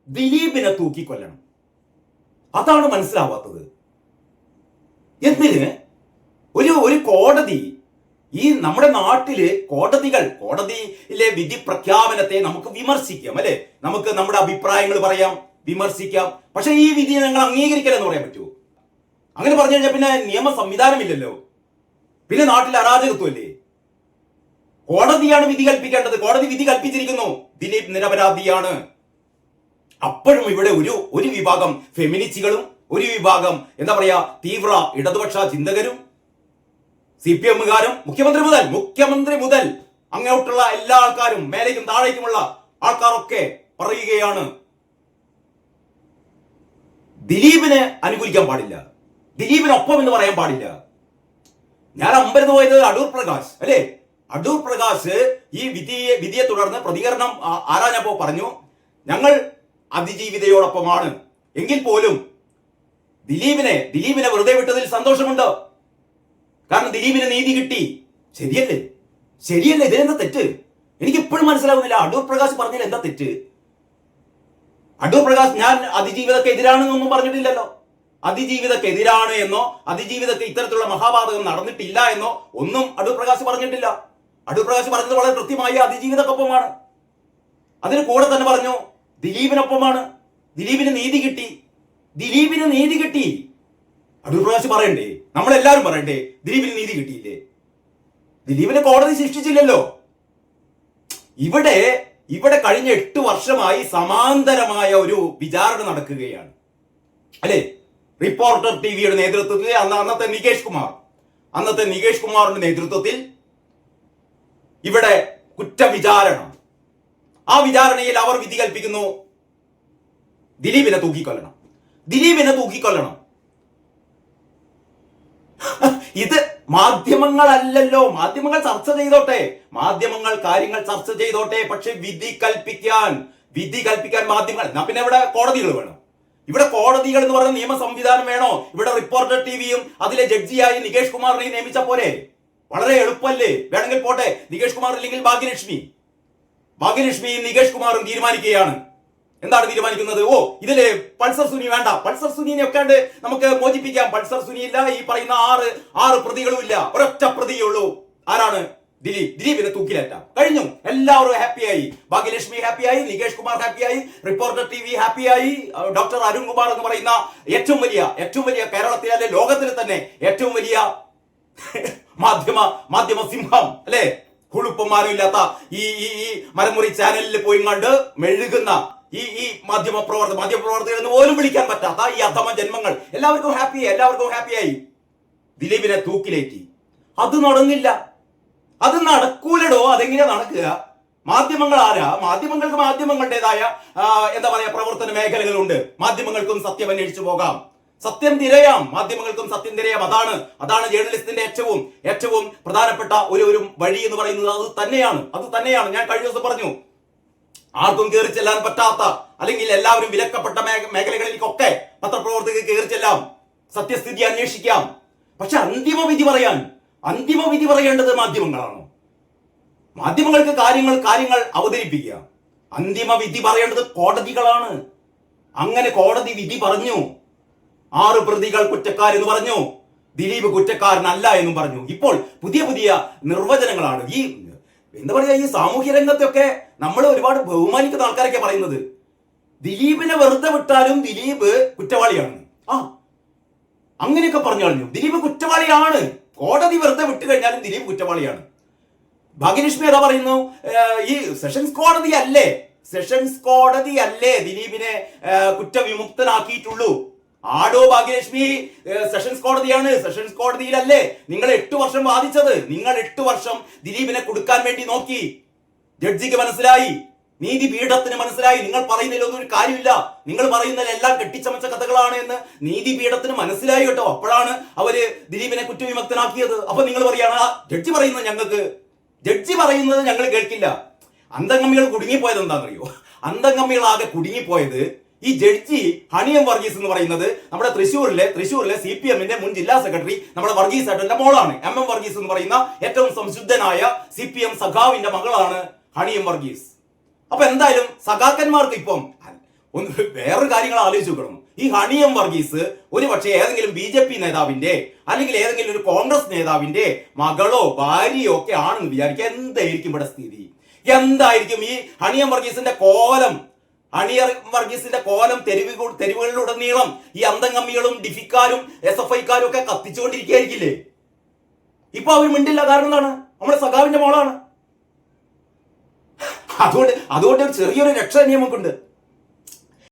ദിലീപിനെ തൂക്കിക്കൊല്ലണം. അതാണ് മനസ്സിലാവാത്തത്. എന്തിന് ഒരു കോടതി, ഈ നമ്മുടെ നാട്ടില് കോടതിയിലെ വിധി പ്രഖ്യാപനത്തെ നമുക്ക് വിമർശിക്കാം, അല്ലെ? നമുക്ക് നമ്മുടെ അഭിപ്രായങ്ങൾ പറയാം, വിമർശിക്കാം. പക്ഷെ ഈ വിധിയെ ഞങ്ങൾ അംഗീകരിക്കലെന്ന് പറയാൻ പറ്റുമോ? അങ്ങനെ പറഞ്ഞു കഴിഞ്ഞാൽ പിന്നെ നിയമ സംവിധാനമില്ലല്ലോ, പിന്നെ നാട്ടിൽ അരാജകത്വമല്ലേ? കോടതിയാണ് വിധി കൽപ്പിക്കേണ്ടത്. കോടതി വിധി കൽപ്പിച്ചിരിക്കുന്നു, ദിലീപ് നിരപരാധിയാണ്. അപ്പോഴും ഇവിടെ ഒരു വിഭാഗം ഫെമിനിസ്റ്റുകളും ഒരു വിഭാഗം എന്താ പറയാ തീവ്ര ഇടതുപക്ഷ ചിന്തകരും CPM-കാരും മുഖ്യമന്ത്രി മുതൽ അങ്ങോട്ടുള്ള എല്ലാ ആൾക്കാരും, മേലേക്കും താഴേക്കുമുള്ള ആൾക്കാരൊക്കെ പറയുകയാണ് ദിലീപിനെ അനുകൂലിക്കാൻ പാടില്ല, ദിലീപിനൊപ്പം എന്ന് പറയാൻ പാടില്ല. ഞാൻ അമ്പരന്ന് പോയത് അടൂർ പ്രകാശ്, അല്ലേ? അടൂർ പ്രകാശ് ഈ വിധിയെ തുടർന്ന് പ്രതികരണം ആരാഞ്ഞപ്പോ പറഞ്ഞു, ഞങ്ങൾ അതിജീവിതയോടൊപ്പമാണ്. എങ്കിൽ പോലും ദിലീപിനെ വെറുതെ വിട്ടതിൽ സന്തോഷമുണ്ട്. കാരണം ദിലീപിന് നീതി കിട്ടി. ശരിയല്ലേ? ഇതിലെന്താ തെറ്റ്? എനിക്ക് ഇപ്പോഴും മനസ്സിലാവുന്നില്ല. അടൂർ പ്രകാശ് പറഞ്ഞതിൽ എന്താ തെറ്റ്? അടൂർ പ്രകാശ് ഞാൻ അതിജീവിതക്ക് എതിരാണെന്നൊന്നും പറഞ്ഞിട്ടില്ലല്ലോ. അതിജീവിതക്കെതിരാണ് എന്നോ അതിജീവിതക്ക് ഇത്തരത്തിലുള്ള മഹാപാതകം നടന്നിട്ടില്ല എന്നോ ഒന്നും അടൂർ പ്രകാശ് പറഞ്ഞിട്ടില്ല. അടൂർ പ്രകാശ് പറഞ്ഞത് വളരെ കൃത്യമായി അതിജീവിതക്കൊപ്പമാണ്. അതിന് കൂടെ തന്നെ പറഞ്ഞു ദിലീപിനൊപ്പമാണ്, ദിലീപിന് നീതി കിട്ടി. അടൂർ പ്രകാശ് പറയണ്ടേ? നമ്മളെല്ലാവരും പറയണ്ടേ ദിലീപിന് നീതി കിട്ടിയില്ലേ? ദിലീപിനെ കോടതി ശിക്ഷിച്ചില്ലല്ലോ. ഇവിടെ കഴിഞ്ഞ 8 വർഷമായി സമാന്തരമായ ഒരു വിചാരണ നടക്കുകയാണ്, അല്ലെ? റിപ്പോർട്ടർ ടിവിയുടെ നേതൃത്വത്തിൽ അന്നത്തെ നികേഷ് കുമാറിന്റെ നേതൃത്വത്തിൽ ഇവിടെ കുറ്റവിചാരണ. ആ വിചാരണയിൽ അവർ വിധി കൽപ്പിക്കുന്നു ദിലീപിനെ തൂക്കിക്കൊല്ലണം. ഇത് മാധ്യമങ്ങളല്ലല്ലോ. മാധ്യമങ്ങൾ ചർച്ച ചെയ്തോട്ടെ, കാര്യങ്ങൾ ചർച്ച ചെയ്തോട്ടെ. പക്ഷെ വിധി കൽപ്പിക്കാൻ മാധ്യമങ്ങൾ, പിന്നെ ഇവിടെ കോടതികൾ വേണം. ഇവിടെ കോടതികൾ എന്ന് പറയുന്ന നിയമ സംവിധാനം വേണോ? ഇവിടെ റിപ്പോർട്ടർ ടിവിയും അതിലെ ജഡ്ജിയായി നികേഷ് കുമാറിനെ നിയമിച്ച പോലെ വളരെ എളുപ്പമല്ലേ? വേണമെങ്കിൽ പോട്ടെ, നികേഷ് കുമാർ ഇല്ലെങ്കിൽ ഭാഗ്യലക്ഷ്മിയും നികേഷ് കുമാറും തീരുമാനിക്കുകയാണ്. എന്താണ് തീരുമാനിക്കുന്നത്? ഇതില് പൾസർ സുനി വേണ്ട, പൾസർ സുനിയെ ഒക്കെ നമുക്ക് മോചിപ്പിക്കാം. പൾസർ സുനി ഇല്ല, ഈ പറയുന്ന ആറ് പ്രതികളും ഇല്ല, ഒരൊറ്റ പ്രതിയേ ഉള്ളൂ. ആരാണ്? ദിലീപിനെ തൂക്കിലേറ്റാം. കഴിഞ്ഞു, എല്ലാവരും ഹാപ്പിയായി. ഭാഗ്യലക്ഷ്മി ഹാപ്പിയായി, നികേഷ് കുമാർ ഹാപ്പിയായി, റിപ്പോർട്ടർ ടിവി ഹാപ്പിയായി. ഡോക്ടർ അരുൺ കുമാർ എന്ന് പറയുന്ന ഏറ്റവും വലിയ കേരളത്തിലെ ലോകത്തിൽ തന്നെ ഏറ്റവും വലിയ മാധ്യമ സിംഹം, അല്ലെ? കുളുപ്പന്മാരും ഇല്ലാത്ത ഈ മരമുറി ചാനലിൽ പോയി കണ്ട് മെഴുകുന്ന ഈ മാധ്യമപ്രവർത്തകർ എന്ന് പോലും വിളിക്കാൻ പറ്റാത്ത ഈ അധമ ജന്മങ്ങൾ എല്ലാവർക്കും ഹാപ്പിയായി. ദിലീപിനെ തൂക്കിലേറ്റി. അത് നടന്നില്ല, അത് നടക്കൂലടോ. അതെങ്ങനെയാ നടക്കുക? മാധ്യമങ്ങൾ ആരാ? മാധ്യമങ്ങൾക്ക് മാധ്യമങ്ങളുടേതായ എന്താ പറയാ പ്രവർത്തന മേഖലകളുണ്ട്. മാധ്യമങ്ങൾക്കും സത്യം അന്വേഷിച്ചു പോകാം, സത്യം തിരയാം. മാധ്യമങ്ങൾക്കും സത്യം തിരയാം. അതാണ് ജേർണലിസ്റ്റിന്റെ ഏറ്റവും പ്രധാനപ്പെട്ട ഒരു വഴി എന്ന് പറയുന്നത്. അത് തന്നെയാണ് ഞാൻ കഴിഞ്ഞ ദിവസം പറഞ്ഞു. ആർക്കും കയറി ചെല്ലാൻ പറ്റാത്ത, അല്ലെങ്കിൽ എല്ലാവരും വിലക്കപ്പെട്ട മേഖലകളിലേക്കൊക്കെ പത്രപ്രവർത്തകർക്ക് കയറി ചെല്ലാം, സത്യസ്ഥിതി അന്വേഷിക്കാം. പക്ഷെ അന്തിമ വിധി പറയേണ്ടത് മാധ്യമങ്ങളാണോ? മാധ്യമങ്ങൾക്ക് കാര്യങ്ങൾ അവതരിപ്പിക്കുക. അന്തിമ വിധി പറയേണ്ടത് കോടതികളാണ്. അങ്ങനെ കോടതി വിധി പറഞ്ഞു, 6 പ്രതികൾ കുറ്റക്കാരെന്ന് പറഞ്ഞു, ദിലീപ് കുറ്റക്കാരനല്ല എന്നും പറഞ്ഞു. ഇപ്പോൾ പുതിയ നിർവചനങ്ങളാണ് ഈ എന്താ പറയാ ഈ സാമൂഹ്യ രംഗത്തൊക്കെ നമ്മൾ ഒരുപാട് ബഹുമാനിക്കുന്ന ആൾക്കാരൊക്കെ പറയുന്നത്. ദിലീപിനെ വെറുതെ വിട്ടാലും ദിലീപ് കുറ്റവാളിയാണ്. അങ്ങനെയൊക്കെ പറഞ്ഞു കളഞ്ഞു. ദിലീപ് കുറ്റവാളിയാണ്. കോടതി വെറുതെ വിട്ടു കഴിഞ്ഞാലും ദിലീപ് കുറ്റവാളിയാണ്. ഭാഗ്യലക്ഷ്മി ഏതാ പറയുന്നു? ഈ സെഷൻസ് കോടതി അല്ലേ ദിലീപിനെ കുറ്റവിമുക്തനാക്കിയിട്ടുള്ളൂ? ആടോ ഭാഗ്യലക്ഷ്മി, സെഷൻസ് കോടതിയാണ്. സെഷൻസ് കോടതിയിലല്ലേ നിങ്ങൾ 8 വർഷം വാദിച്ചത്? നിങ്ങൾ 8 വർഷം ദിലീപിനെ കൊടുക്കാൻ വേണ്ടി നോക്കി. ജഡ്ജിക്ക് മനസ്സിലായി, നീതിപീഠത്തിന് മനസ്സിലായി, നിങ്ങൾ പറയുന്നതിലൊന്നും ഒരു കാര്യമില്ല, നിങ്ങൾ പറയുന്നതിലെല്ലാം കെട്ടിച്ചമച്ച കഥകളാണ് എന്ന് നീതിപീഠത്തിന് മനസ്സിലായി കേട്ടോ. അപ്പോഴാണ് അവര് ദിലീപിനെ കുറ്റവിമുക്തനാക്കിയത്. അപ്പൊ നിങ്ങൾ പറയാണ് ജഡ്ജി പറയുന്നത് ഞങ്ങൾ കേൾക്കില്ല. അന്തംഗമ്മികൾ കുടുങ്ങിപ്പോയത് എന്താണെന്നറിയോ? അന്തംഗമ്മികളാകെ കുടുങ്ങിപ്പോയത് ഈ ജഡ്ജി ഹണിയം വർഗീസ് എന്ന് പറയുന്നത് നമ്മുടെ തൃശ്ശൂരിലെ CPM-ന്റെ മുൻ ജില്ലാ സെക്രട്ടറി നമ്മുടെ വർഗീസ് ഏട്ടന്റെ മോളാണ്. MM വർഗീസ് എന്ന് പറയുന്ന ഏറ്റവും സംശുദ്ധനായ CPM സഖാവിന്റെ മകളാണ് ഹണിയം വർഗീസ്. അപ്പൊ എന്തായാലും സഖാക്കന്മാർക്ക് ഇപ്പം ഒന്ന് വേറൊരു കാര്യങ്ങൾ ആലോചിച്ച് നോക്കണം. ഈ ഹണിയം വർഗീസ് ഒരു പക്ഷേ ഏതെങ്കിലും BJP നേതാവിന്റെ അല്ലെങ്കിൽ ഏതെങ്കിലും ഒരു കോൺഗ്രസ് നേതാവിന്റെ മകളോ ഭാര്യയോ ഒക്കെ ആണെന്ന് വിചാരിക്കുക. എന്തായിരിക്കും ഇവിടെ സ്ഥിതി? എന്തായിരിക്കും ഈ ഹണിയം വർഗീസിന്റെ കോലം? ഹണിയം വർഗീസിന്റെ കോലം തെരുവുകളിലുടനീളം ഈ അന്തംകമ്മികളും ഡിഫിക്കാരും SFIക്കാരും ഒക്കെ കത്തിച്ചുകൊണ്ടിരിക്കുകയായിരിക്കില്ലേ? ഇപ്പൊ അവർ മിണ്ടില്ല. കാരണം എന്താണ്? നമ്മുടെ സഖാവിന്റെ മോളാണ്. അതുകൊണ്ട് ഒരു ചെറിയൊരു രക്ഷ നിയമക്കുണ്ട്.